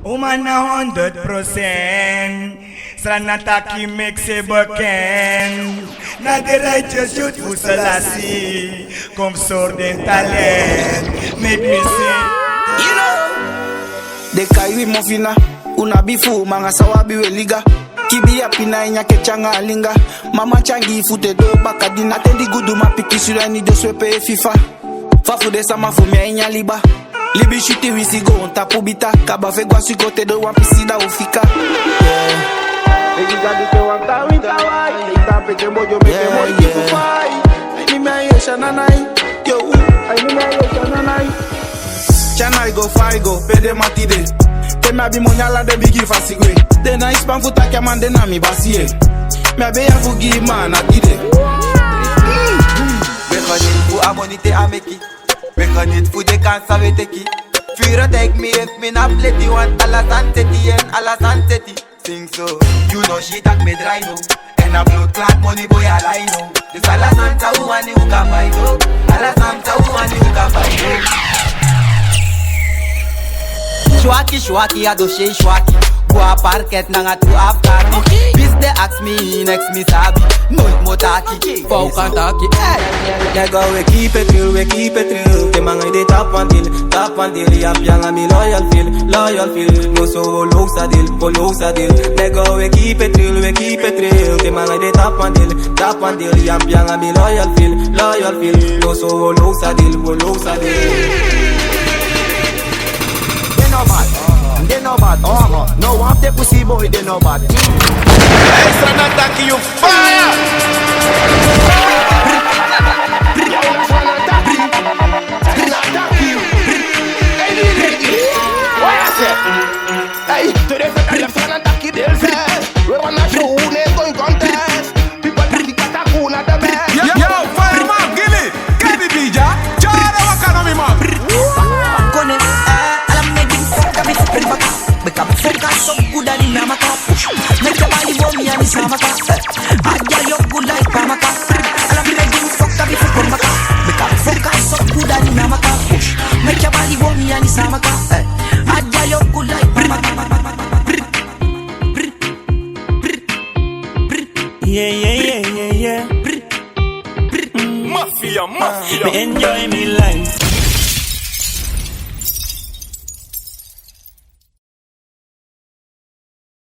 Woman 100%. Sanataki make se beken. Na de righteous youth for Selassie. Come sordin talent. Make me sing. You know. De kai mofina. Una bifu manga sawabi we liga. Kibi ya pina inya kechanga alinga. Mama changi fute do bakadina. Tendi gudu mapiki surani de swepe FIFA. Fafu de sama fu mia inya liba. Libi shuti wisi go on tapu bita. Kaba fe gwa kote do wampisi da ufika. Egi gadi te wanta winta wai. Ita peke mojo meke moji kufai. Ni me yesha nanai. Yo ai ni me yesha nanai. Chana go fai go pede matide. Te me abi monyala de bigi fasigwe. De na ispan futa kya mande na mi basiye. Me abi ya fugi man atide. We gaan niet voor abonnee ameki. We gaan niet voor de kans aan weteki. Vuren take me if me na pleti. Want alla santeti en alla santeti. Sing so, you know she tak me dry no. En a blood clot money boy I lie no. Dus alla santa wani uka buy no. Alla santa wani uka buy no. Shwaki shwaki adoshe shwaki. Go a parket nanga tu afkati. Bis de ask me next me sabi. Nooit motaki, fou kan taki. Nigga, we keep it real, we keep it real. The man de top one deal. Yap yang me loyal feel. No so low sa deal. Nigga, we keep it real, we keep it real. The man de top one deal. Yap yang me loyal feel. No so low sa deal. They no bad, no want the pussy boy, they no bad. Hey, son, attack you fire! Hey, to the fan attack you, they'll say. We wanna show who they going contest. People think the Katakuna the best. Yo, fireman, Gilly, Kenny Bija, Jada Wakanomi, man. Kone, alam meding foka bi super baka. Beka foka so good ani namaka. Neka bali bomi ani samaka. Aja yo good like pamaka. Alam meding foka bi super baka. Beka foka so good ani namaka. Neka bali bomi ani samaka. Aja yo good like pamaka. Yeah. Mafia. Me enjoy me life.